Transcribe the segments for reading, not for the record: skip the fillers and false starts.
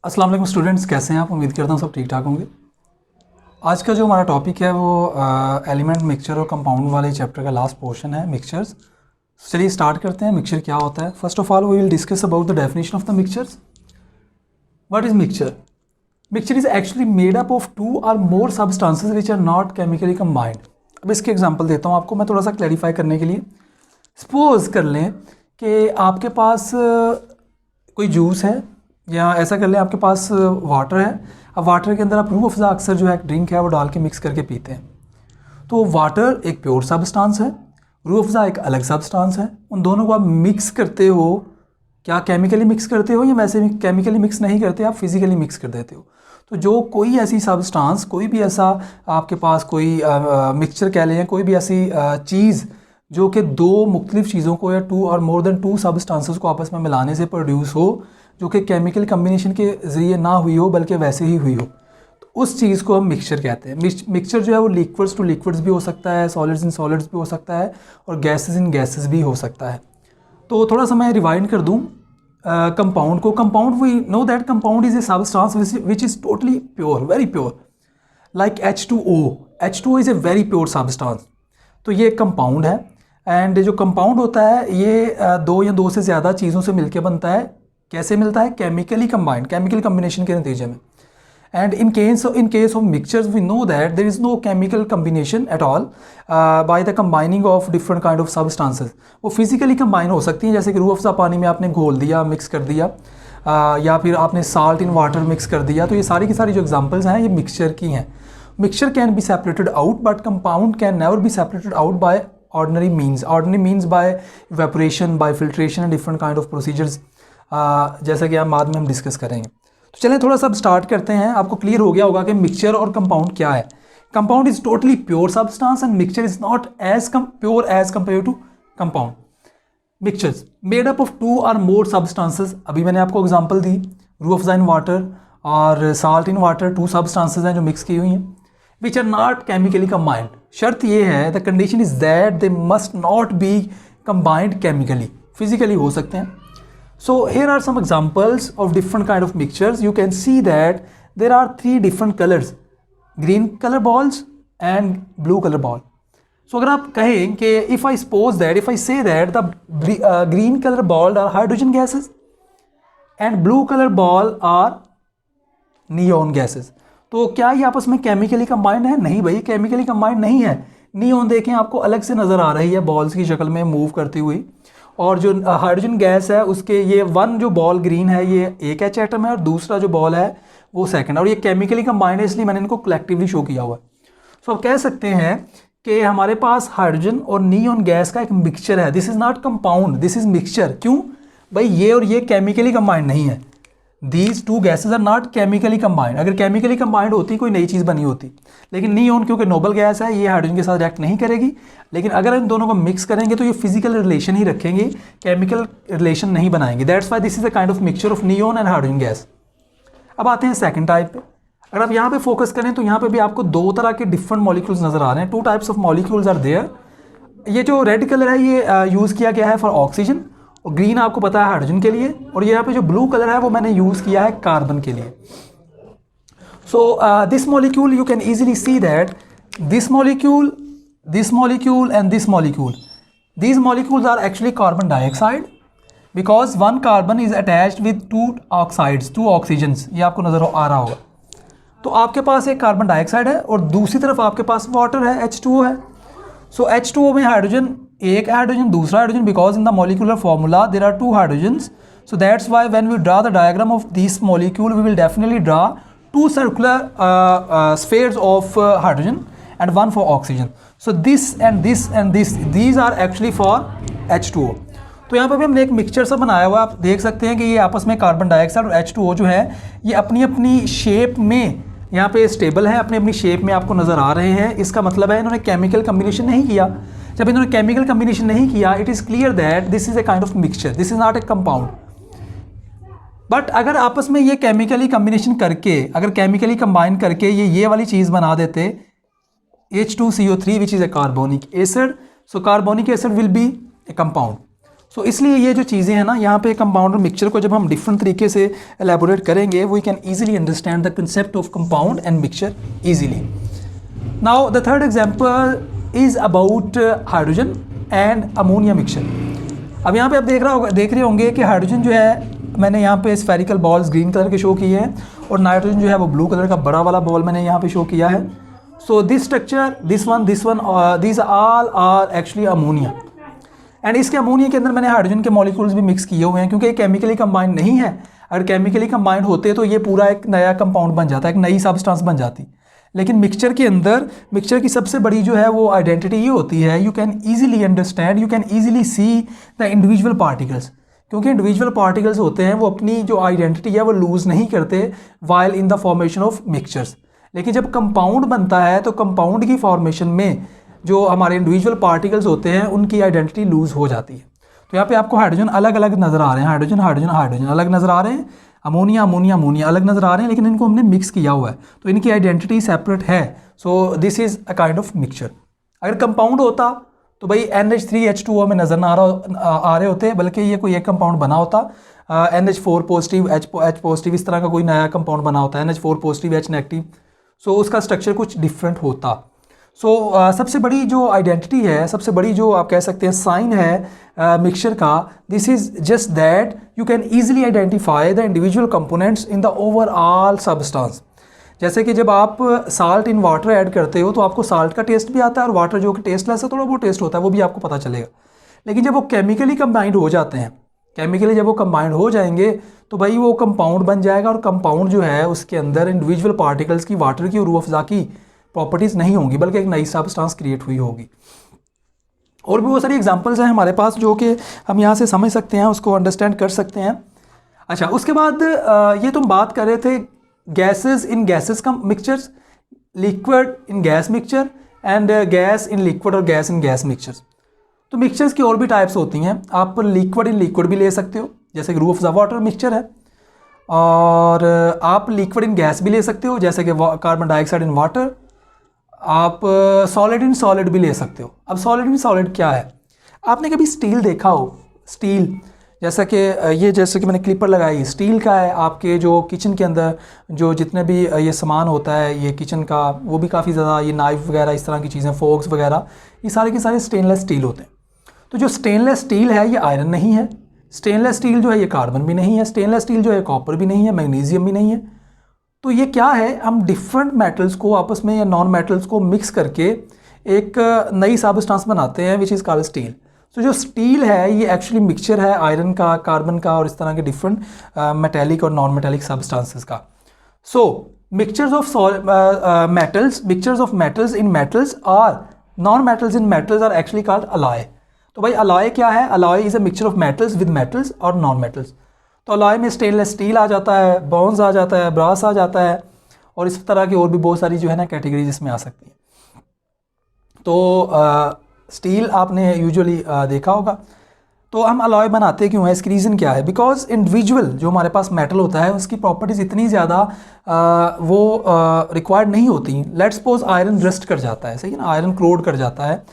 अस्सलाम वालेकुम स्टूडेंट्स, कैसे हैं आप? उम्मीद करता हूँ सब ठीक ठाक होंगे। आज का जो हमारा टॉपिक है वो एलिमेंट मिक्सचर और कंपाउंड वाले चैप्टर का लास्ट पोर्शन है, मिक्सचर्स। चलिए स्टार्ट करते हैं। मिक्सचर क्या होता है? First of all we will discuss about the definition of the mixtures. What is mixture? Mixture is actually made up of two और more substances which are not chemically combined. अब इसके example देता हूँ आपको मैं थोड़ा सा क्लैरिफाई करने के लिए। सपोज कर लें कि आपके पास कोई जूस है, या ऐसा कर लें आपके पास वाटर है। अब वाटर के अंदर आप रूह अफ़ज़ा अक्सर जो है ड्रिंक है वो डाल के मिक्स करके पीते हैं। तो वाटर एक प्योर सब्सटेंस है, रूह अफ़ज़ा एक अलग सब्सटेंस है। उन दोनों को आप मिक्स करते हो, क्या केमिकली मिक्स करते हो या वैसे भी केमिकली मिक्स नहीं करते, आप फिज़िकली मिक्स कर देते हो। तो जो कोई ऐसी सब्सटेंस, कोई भी ऐसा आपके पास कोई मिक्सचर कह लें, कोई भी ऐसी चीज़ जो कि दो मुख्तलिफ़ चीज़ों को या टू और मोर देन टू सब्सटेंसेस को आपस में मिलाने से प्रोड्यूस हो, जो कि केमिकल कम्बिनेशन के ज़रिए ना हुई हो बल्कि वैसे ही हुई हो, तो उस चीज़ को हम मिक्सचर कहते हैं। मिक्सचर जो है वो लिक्विड्स टू लिक्विड्स भी हो सकता है, सॉलिड्स इन सॉलिड्स भी हो सकता है, और गैसेस इन गैसेस भी हो सकता है। तो थोड़ा सा मैं रिवाइंड कर दूँ कंपाउंड को। Compound we know that compound is a substance which is totally pure, very pure, like H2O। H2O is a very pure substance. तो ये कंपाउंड है। एंड जो कंपाउंड होता है ये दो या दो से ज़्यादा चीज़ों से मिलकर बनता है। कैसे मिलता है? केमिकली कंबाइंड, केमिकल कम्बिनेशन के नतीजे में। And in case of mixtures we know that there is no chemical combination at all by the combining of different kind of substances. वो फिजिकली कंबाइन हो सकती हैं, जैसे कि रूह अफ़ज़ा पानी में आपने घोल दिया, मिक्स कर दिया, या फिर आपने साल्ट इन वाटर मिक्स कर दिया। तो ये सारी की सारी जो एग्जांपल्स हैं ये मिक्सचर की हैं। Mixture can be separated out but compound can never be separated out by ordinary means by evaporation, by filtration and different kind of procedures, जैसा कि बाद में हम डिस्कस करेंगे। तो चलें थोड़ा सा स्टार्ट करते हैं। आपको क्लियर हो गया होगा कि मिक्सचर और कंपाउंड क्या है। Compound is totally pure substance and mixture is not as pure as compare to compound. Mixtures made up of two और मोर सब्सटेंसेस। अभी मैंने आपको एग्जांपल दी, रूह अफ़ज़ा इन वाटर और salt in water, two substances हैं जो मिक्स की हुई हैं, which are not chemically combined। शर्त ये है, the condition is that they must not be combined chemically, physically हो सकते हैं। So here are some examples of different kind of mixtures। You can see that there are three different colors, green color balls and blue color ball। So अगर आप कहें कि if I say that the green color ball are hydrogen gases and blue color ball are neon gases, तो क्या ये आपस में chemically combined है? नहीं भाई, केमिकली कंबाइंड नहीं है। नियॉन देखें आपको अलग से नज़र आ रही है बॉल्स की शक्ल में मूव करती हुई, और जो हाइड्रोजन गैस है उसके ये वन जो बॉल ग्रीन है ये एक H एटम है और दूसरा जो बॉल है वो सेकंड, और ये केमिकली कंबाइंड है, इसलिए मैंने इनको कलेक्टिवली शो किया हुआ है। सो आप कह सकते हैं कि हमारे पास हाइड्रोजन और नियॉन गैस का एक मिक्सचर है। This is not compound, this is mixture. क्यों भाई? ये और ये केमिकली कंबाइंड नहीं है। These two gases are not chemically combined। अगर केमिकली कंबाइंड होती कोई नई चीज़ बनी होती, लेकिन नियॉन क्योंकि नोबल गैस है ये हाइड्रोजन के साथ रिएक्ट नहीं करेगी। लेकिन अगर इन दोनों को मिक्स करेंगे तो ये फिजिकल रिलेशन ही रखेंगे, केमिकल रिलेशन नहीं बनाएंगे। That's why this is a kind of mixture of neon and hydrogen gas. अब आते हैं सेकंड टाइप पे। अगर आप यहाँ पे फोकस करें तो यहाँ पे भी आपको दो तरह के डिफरेंट मॉलिक्यूल्स नजर आ रहे हैं। Two types of molecules are there. ये जो रेड कलर है ये यूज़ किया गया है फॉर ऑक्सीजन, और ग्रीन आपको पता है हाइड्रोजन के लिए, और यहाँ पे जो ब्लू कलर है वो मैंने यूज़ किया है कार्बन के लिए। So this molecule you can easily see that this molecule and this molecule, these molecules are actually carbon dioxide because one carbon is attached with two oxides, two oxygens। ये आपको नज़र आ रहा होगा। तो आपके पास एक कार्बन डाइऑक्साइड है और दूसरी तरफ आपके पास वाटर है, H2O है। सो H2O में हाइड्रोजन, एक हाइड्रोजन दूसरा hydrogen, because in the molecular formula there are two hydrogens. So that's why when we draw the diagram of this molecule we will definitely draw two circular spheres of hydrogen and one for oxygen. So this and this and this, these are actually for H2O। तो यहाँ पर भी हमने एक mixture सा बनाया हुआ, आप देख सकते हैं कि ये आपस में कार्बन डाइऑक्साइड और H2O जो है ये अपनी अपनी शेप में यहाँ पे स्टेबल है, अपनी अपनी शेप में आपको नज़र आ रहे हैं। इसका मतलब है इन्होंने केमिकल कम्बिनेशन नहीं किया। जब इन्होंने केमिकल कम्बिनेशन नहीं किया, it is clear that this is a kind of mixture, this is not a compound. But अगर आपस में ये केमिकली कम्बिनेशन करके, अगर केमिकली कंबाइन करके ये वाली चीज़ बना देते H2CO3 which is a carbonic acid, so carbonic acid will be a compound. So इसलिए ये जो चीज़ें हैं ना, यहाँ पे कंपाउंड और मिक्सचर को जब हम डिफरेंट तरीके से एलेबोरेट करेंगे, we can easily understand the concept of compound and mixture easily. Now the third example is about hydrogen and ammonia mixture. अब यहाँ पे आप देख रहे होंगे कि हाइड्रोजन जो है, मैंने यहाँ पे स्फेरिकल बॉल्स ग्रीन कलर के शो किए हैं, और नाइट्रोजन जो है वो ब्लू कलर का बड़ा वाला बॉल मैंने यहाँ पे शो किया है. So this structure, this one, these all are actually ammonia. And इसके अमोनिया के अंदर मैंने हाइड्रोजन के मॉलिक्यूल्स भी मिक्स किए हुए हैं, क्योंकि ये केमिकली कंबाइंड नहीं है. अगर केमिकली कंबाइंड होते तो ये पूरा एक नया कंपाउंड बन जाता, एक नई सब्सटेंस बन जाती. लेकिन मिक्सचर के अंदर, मिक्सचर की सबसे बड़ी जो है वो आइडेंटिटी ये होती है, you can easily understand, you can easily see the individual particles. क्योंकि इंडिविजुअल पार्टिकल्स होते हैं वो अपनी जो आइडेंटिटी है वो लूज़ नहीं करते while in the formation of mixtures. लेकिन जब कंपाउंड बनता है तो कंपाउंड की फॉर्मेशन में जो हमारे इंडिविजुअल पार्टिकल्स होते हैं उनकी आइडेंटिटी लूज़ हो जाती है. तो यहाँ पे आपको हाइड्रोजन अलग अलग नज़र आ रहे हैं, हाइड्रोजन हाइड्रोजन हाइड्रोजन अलग नज़र आ रहे हैं, अमोनिया अमोनिया अमोनिया अलग नज़र आ रहे हैं, लेकिन इनको हमने मिक्स किया हुआ है तो इनकी आइडेंटिटी सेपरेट है. So this is a kind of mixture. अगर कंपाउंड होता तो भाई NH3H2O में नज़र ना आ रहे होते, बल्कि ये कोई एक कंपाउंड बना होता, NH4 पॉजिटिव H पॉजिटिव इस तरह का कोई नया कंपाउंड बना होता है, NH4 पॉजिटिव H नेगेटिव. सो उसका स्ट्रक्चर कुछ डिफरेंट होता. सो सबसे बड़ी जो आइडेंटिटी है, सबसे बड़ी जो आप कह सकते हैं साइन है मिक्सचर का, this is just that you can easily identify the individual components in the overall substance. जैसे कि जब आप साल्ट इन वाटर ऐड करते हो तो आपको साल्ट का टेस्ट भी आता है, और वाटर जो कि टेस्टलेस है थोड़ा वो टेस्ट होता है, वो भी आपको पता चलेगा. लेकिन जब वो केमिकली कंबाइंड हो जाते हैं, केमिकली जब वो कंबाइंड हो जाएंगे तो भाई वो कंपाउंड बन जाएगा, और कंपाउंड जो है उसके अंदर इंडिविजुअल पार्टिकल्स की, वाटर की और रूह अफ़ज़ा की प्रॉपर्टीज़ नहीं होंगी, बल्कि एक नई सब्सटेंस क्रिएट हुई होगी. और भी बहुत सारी एग्जांपल्स हैं हमारे पास जो कि हम यहाँ से समझ सकते हैं, उसको अंडरस्टैंड कर सकते हैं. अच्छा, उसके बाद ये तुम बात कर रहे थे गैसेस इन गैसेस का mixtures, liquid in gas mixture and gas in liquid और गैस इन गैस मिक्सचर्स. तो मिक्सचर्स की और भी टाइप्स होती हैं. आप लिक्विड इन लिक्विड भी ले सकते हो, जैसे कि रूह अफ़ज़ा वाटर मिक्सचर है, और आप लिक्विड इन गैस भी ले सकते हो, जैसे कि कार्बन डाइऑक्साइड इन वाटर. आप सॉलिड इन सॉलिड भी ले सकते हो. अब सॉलिड इन सॉलिड क्या है? आपने कभी स्टील देखा हो? स्टील जैसा कि जैसे कि मैंने क्लिपर लगाई, स्टील का है. आपके जो किचन के अंदर जो जितने भी ये सामान होता है ये किचन का, वो भी काफ़ी ज़्यादा, ये नाइफ वगैरह इस तरह की चीज़ें, फोक्स वगैरह, ये सारे के सारे स्टेनलेस स्टील होते हैं. तो जो स्टेनलेस स्टील है ये आयरन नहीं है, स्टेनलेस स्टील जो है ये कार्बन भी नहीं है, स्टेनलेस स्टील जो है कॉपर भी नहीं है, मैग्नीशियम भी नहीं है. तो ये क्या है? हम डिफरेंट मेटल्स को आपस में या नॉन मेटल्स को मिक्स करके एक नई सब्सटेंस बनाते हैं, विच इज़ कॉल्ड स्टील. तो जो स्टील है ये एक्चुअली मिक्सचर है आयरन का, कार्बन का और इस तरह के डिफरेंट मेटेलिक और नॉन मेटेलिक सब्सटेंसेस का. So mixtures of metals, mixtures of metals in metals और non metals in metals are actually called alloy. तो भाई अलॉय क्या है? Alloy is a mixture of metals with metals और non metals. तो alloy में stainless steel आ जाता है, ब्रॉन्ज आ जाता है, ब्रास आ जाता है, और इस तरह की और भी बहुत सारी जो है ना कैटेगरीज इसमें आ सकती हैं. तो स्टील आपने यूजुअली देखा होगा. तो हम अलॉय बनाते क्यों हैं? इसकी रीज़न क्या है? बिकॉज इंडिविजुअल जो हमारे पास मेटल होता है उसकी प्रॉपर्टीज़ इतनी ज़्यादा वो रिक्वायर्ड नहीं होती. लेट्स सपोज आयरन रस्ट कर जाता है, सही है ना, आयरन क्रोड कर जाता है.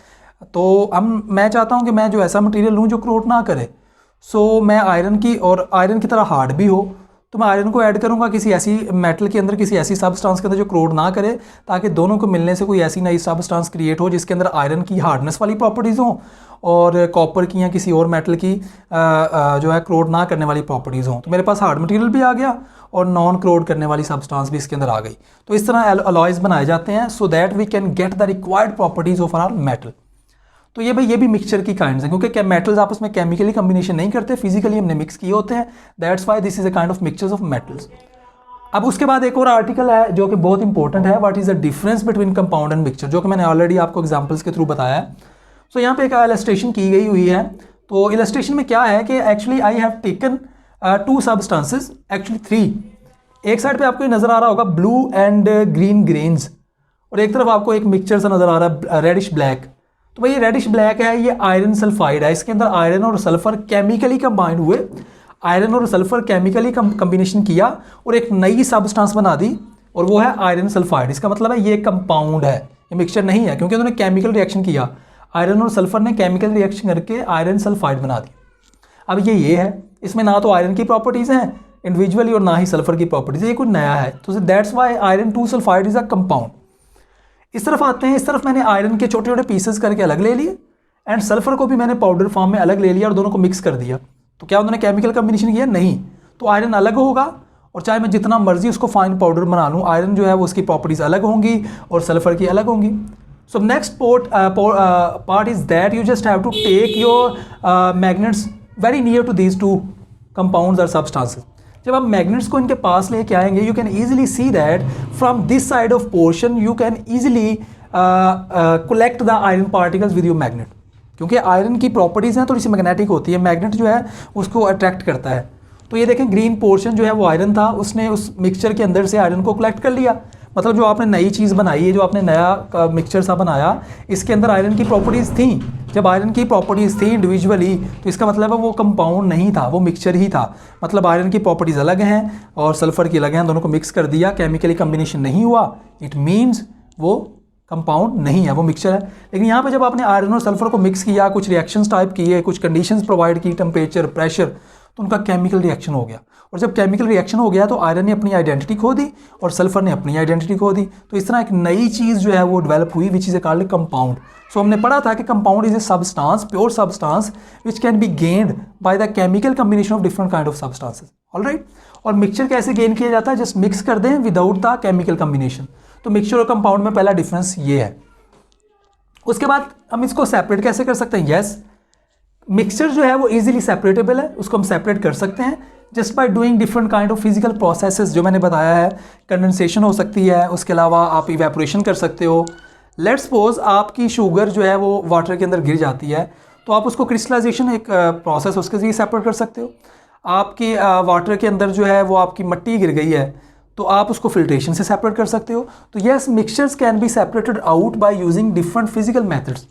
तो मैं चाहता हूँ कि मैं जो ऐसा मटेरियल लूँ जो क्रोड ना करे. सो मैं आयरन की, और आयरन की तरह हार्ड भी हो, तो मैं आयरन को ऐड करूँगा किसी ऐसी मेटल के अंदर, किसी ऐसी सब्सटेंस के अंदर जो क्रोड ना करे, ताकि दोनों को मिलने से कोई ऐसी नई सब्सटेंस क्रिएट हो जिसके अंदर आयरन की हार्डनेस वाली प्रॉपर्टीज़ हों और कॉपर की या किसी और मेटल की जो है क्रोड ना करने वाली प्रॉपर्टीज़ हों. तो मेरे पास हार्ड मटेरियल भी आ गया और नॉन क्रोड करने वाली सब्सटेंस भी इसके अंदर आ गई. तो इस तरह अलॉयज़ बनाए जाते हैं so that we can get the required properties of our metal. तो ये भाई ये भी मिक्सचर की काइंड्स हैं, क्योंकि मेटल्स आपस में केमिकली कम्बिनेशन नहीं करते, फिजिकली हमने मिक्स किए होते हैं. That's why this is a kind of mixtures of metals. अब उसके बाद एक और आर्टिकल है जो कि बहुत इंपॉर्टेंट है, what is the difference between compound and mixture, जो कि मैंने ऑलरेडी आपको एग्जांपल्स के थ्रू बताया है. सो यहाँ पे एक इलस्ट्रेशन की गई हुई है. तो इलस्ट्रेशन में क्या है कि actually I have taken 2 substances, actually 3. एक साइड पे आपको नजर आ रहा होगा ब्लू एंड ग्रीन ग्रेन्स, और एक तरफ आपको एक मिक्सचर सा नजर आ रहा है रेडिश ब्लैक. तो भाई ये रेडिश ब्लैक है, ये आयरन सल्फाइड है. इसके अंदर आयरन और सल्फर केमिकली कंबाइंड हुए, आयरन और सल्फर केमिकली कम्बिनेशन किया और एक नई सब्सटेंस बना दी, और वो है आयरन सल्फाइड. इसका मतलब है ये कंपाउंड है, ये मिक्सचर नहीं है, क्योंकि उन्होंने केमिकल रिएक्शन किया. आयरन और सल्फर ने केमिकल रिएक्शन करके आयरन सल्फाइड बना दी. अब ये है, इसमें ना तो आयरन की प्रॉपर्टीज़ हैं इंडिविजुअली और ना ही सल्फर की प्रॉपर्टीज़, ये कुछ नया है, तो that's why iron 2 sulphide is a compound. इस तरफ आते हैं, इस तरफ मैंने आयरन के छोटे छोटे पीसेस करके अलग ले लिए एंड सल्फर को भी मैंने पाउडर फॉर्म में अलग ले लिया और दोनों को मिक्स कर दिया। तो क्या उन्होंने केमिकल कम्बिनेशन किया? नहीं। तो आयरन अलग होगा और चाहे मैं जितना मर्जी उसको फाइन पाउडर बना लूँ, आयरन जो है वो उसकी प्रॉपर्टीज़ अलग होंगी और सल्फर की अलग होंगी। So next part is that you just have to take your magnets very near to these two compounds और सब्सटेंसेस। जब आप मैग्नेट्स को इनके पास लेके आएंगे, you can easily see that from this side of portion you can easily collect the iron particles with your magnet, क्योंकि iron की प्रॉपर्टीज़ हैं थोड़ी सी मैग्नेटिक होती है, मैग्नेट जो है उसको अट्रैक्ट करता है। तो ये देखें ग्रीन पोर्शन जो है वो आयरन था, उसने उस मिक्सचर के अंदर से आयरन को कलेक्ट कर लिया। मतलब जो आपने नई चीज़ बनाई है, जो आपने नया मिक्सचर सा बनाया, इसके अंदर आयरन की प्रॉपर्टीज़ थी। जब आयरन की प्रॉपर्टीज़ थी इंडिविजुअली, तो इसका मतलब है वो कंपाउंड नहीं था, वो मिक्सचर ही था। मतलब आयरन की प्रॉपर्टीज़ अलग हैं और सल्फर की अलग हैं, दोनों को मिक्स कर दिया, केमिकली कम्बिनेशन नहीं हुआ, इट मीन्स वो कंपाउंड नहीं है, वो मिक्सचर है। लेकिन यहाँ पे जब आपने आयरन और सल्फर को मिक्स किया, कुछ रिएक्शंस टाइप किए, कुछ कंडीशंस प्रोवाइड की, टेम्परेचर, प्रेशर, तो उनका केमिकल रिएक्शन हो गया। और जब केमिकल रिएक्शन हो गया तो आयरन ने अपनी आइडेंटिटी खो दी और सल्फर ने अपनी आइडेंटिटी खो दी। तो इस तरह एक नई चीज़ जो है वो डेवलप हुई, which is a called compound. So हमने पढ़ा था कि compound is a substance, pure substance which can be gained by the chemical combination of different kind of substances. Alright. और मिक्सचर कैसे गेन किया जाता है? जस्ट मिक्स कर दें विदाउट द केमिकल कम्बिनेशन। तो मिक्सचर और कंपाउंड में पहला डिफरेंस ये है। उसके बाद हम इसको सेपरेट कैसे कर सकते हैं? यस, मिक्सचर जो है वो इजीली सेपरेटेबल है, उसको हम सेपरेट कर सकते हैं just by doing different kind of physical processes जो मैंने बताया है। कंडेंसेशन हो सकती है, उसके अलावा आप इवेपोरेशन कर सकते हो। लेट्स सपोज आपकी शुगर जो है वो वाटर के अंदर गिर जाती है, तो आप उसको क्रिस्टलाइजेशन एक प्रोसेस उसके जरिए सेपरेट कर सकते हो। आपकी वाटर के अंदर जो है वो आपकी मिट्टी गिर गई है, तो आप उसको फिल्ट्रेशन से सेपरेट कर सकते हो। तो yes, mixtures can be separated out by using different physical methods.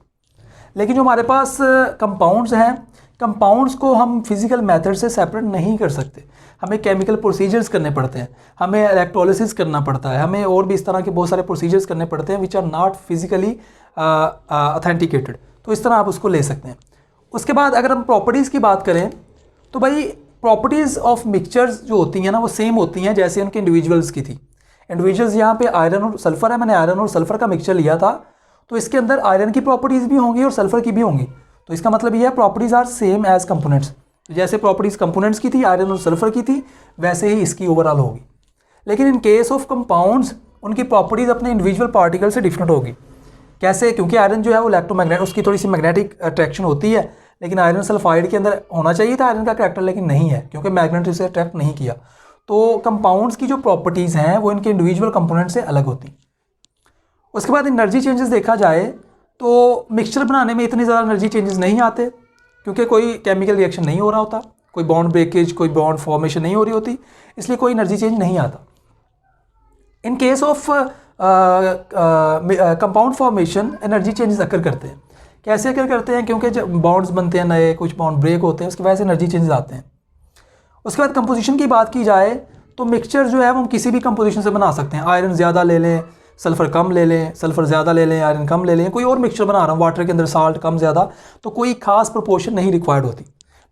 लेकिन जो हमारे पास कंपाउंड्स हैं, कंपाउंड्स को हम फिजिकल मेथड से सेपरेट नहीं कर सकते, हमें केमिकल प्रोसीजर्स करने पड़ते हैं, हमें इलेक्ट्रोलिसिस करना पड़ता है, हमें और भी इस तरह के बहुत सारे प्रोसीजर्स करने पड़ते हैं which are not physically authenticated. तो इस तरह आप उसको ले सकते हैं। उसके बाद अगर हम प्रॉपर्टीज़ की बात करें तो भाई प्रॉपर्टीज़ ऑफ मिक्सचर्स जो होती हैं ना वो सेम होती हैं जैसे उनके इंडिविजुअल्स की थी। इंडिविजुअल्स यहाँ पे आयरन और सल्फर है, मैंने आयरन और सल्फर का मिक्सचर लिया था, तो इसके अंदर आयरन की प्रॉपर्टीज़ भी होंगी और सल्फर की भी होंगी। तो इसका मतलब ये है properties are same as components. तो जैसे प्रॉपर्टीज़ कंपोनेंट्स की थी, आयरन और सल्फर की थी, वैसे ही इसकी ओवरऑल होगी। लेकिन इन केस ऑफ कंपाउंड्स उनकी प्रॉपर्टीज़ अपने इंडिविजुअल पार्टिकल से डिफरेंट होगी। कैसे? क्योंकि आयरन जो है वो इलेक्ट्रोमैग्नेट, उसकी थोड़ी सी मैग्नेटिक अट्रैक्शन होती है, लेकिन आयरन सल्फाइड के अंदर होना चाहिए था आयरन का करैक्टर, लेकिन नहीं है क्योंकि मैग्नेट उसे अट्रैक्ट नहीं किया। तो कंपाउंड्स की जो प्रॉपर्टीज़ हैं वो इनके इंडिविजुअल कंपोनेंट से अलग होती। उसके बाद एनर्जी चेंजेस देखा जाए तो मिक्सचर बनाने में इतने ज़्यादा एनर्जी चेंजेस नहीं आते क्योंकि कोई केमिकल रिएक्शन नहीं हो रहा होता, कोई बॉन्ड ब्रेकेज, कोई बॉन्ड फॉर्मेशन नहीं हो रही होती, इसलिए कोई एनर्जी चेंज नहीं आता। इन case of compound formation energy changes अकर करते हैं। कैसे अकर करते हैं? क्योंकि जब बॉन्ड्स बनते हैं नए, कुछ बॉन्ड ब्रेक होते हैं, उसकी वजह से एनर्जी चेंजेस आते हैं। उसके बाद कंपोजिशन की बात की जाए तो मिक्सचर जो है वो हम किसी भी कंपोजिशन से बना सकते हैं। आयरन ज़्यादा ले लें, सल्फ़र कम ले लें, सल्फ़र ज़्यादा ले लें, आयरन कम ले लें, कोई और मिक्सचर बना रहा हूँ वाटर के अंदर साल्ट कम ज़्यादा, तो कोई खास प्रोपोर्शन नहीं रिक्वायर्ड होती।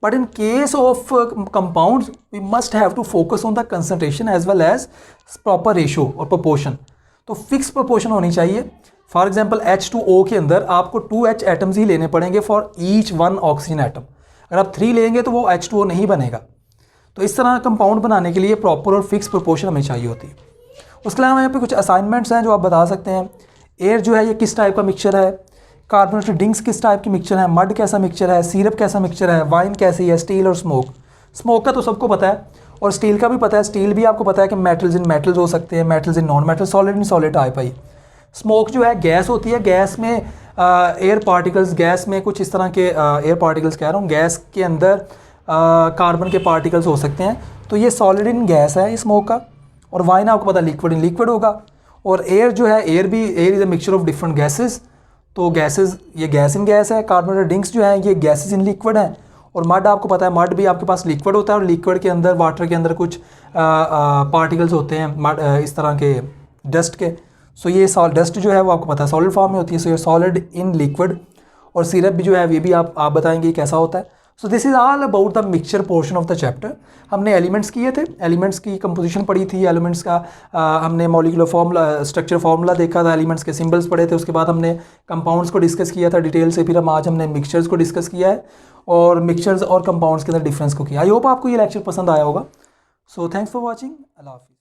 But in case of compounds we must have to focus on the concentration as well as proper ratio और प्रोपोर्शन। तो फिक्स प्रोपोर्शन होनी चाहिए। फॉर एग्जाम्पल H2O के अंदर आपको 2H एटम्स ही लेने पड़ेंगे फॉर ईच 1 ऑक्सीजन एटम। अगर आप 3 लेंगे तो वो H2O नहीं बनेगा। तो इस तरह कंपाउंड बनाने के लिए प्रॉपर और फिक्स प्रोपोर्शन हमें चाहिए होती है। उसके अलावा यहाँ पे कुछ असाइनमेंट्स हैं जो आप बता सकते हैं। एयर जो है ये किस टाइप का मिक्सचर है, कार्बोनेटेड ड्रिंक्स किस टाइप की मिक्सचर है, मड कैसा मिक्सचर है, सिरप कैसा मिक्सचर है, वाइन कैसी है, स्टील और स्मोक। स्मोक का तो सबको पता है और स्टील का भी पता है। स्टील भी आपको पता है कि मेटल्स इन मेटल्स हो सकते हैं, metals in non metal, solid in solid type है। स्मोक जो है गैस होती है, गैस में एयर पार्टिकल्स, गैस में कुछ इस तरह के एयर पार्टिकल्स कह रहा हूँ, गैस के अंदर कार्बन के पार्टिकल्स हो सकते हैं। तो ये सॉलिड इन गैस है स्मोक का। और वाइन आपको पता लिक्विड इन लिक्विड होगा। और एयर जो है, air is a mixture of different gases. तो गैसेस, ये गैस इन गैस है। कार्बोनेटेड ड्रिंक्स जो है ये गैसेस इन लिक्विड हैं। और मड आपको पता है, मड भी आपके पास लिक्विड होता है और लिक्विड के अंदर, वाटर के अंदर कुछ पार्टिकल्स होते हैं मड इस तरह के डस्ट के। सो ये डस्ट जो है वो आपको पता है सॉलिड फॉर्म में होती है। सो ये सॉलिड इन लिक्विड। और सिरप भी जो है ये भी आप बताएंगे कैसा होता है। So this is all about the mixture portion of the chapter. हमने एलिमेंट्स किए थे, एलिमेंट्स की कंपोजिशन पढ़ी थी, एलिमेंट्स का हमने मॉलिक्यूलर फॉर्मूला, स्ट्रक्चर फार्मूला देखा था, एलिमेंट्स के सिंबल्स पढ़े थे, उसके बाद हमने कंपाउंड्स को डिस्कस किया था डिटेल से, फिर हम आज हमने मिक्सचर्स को डिस्कस किया है और मिक्सचर्स और कंपाउंड्स के अंदर डिफरेंस को किया। आई होप आपको ये लेक्चर पसंद आया होगा। So thanks for watching. अल्लाह हाफिज़।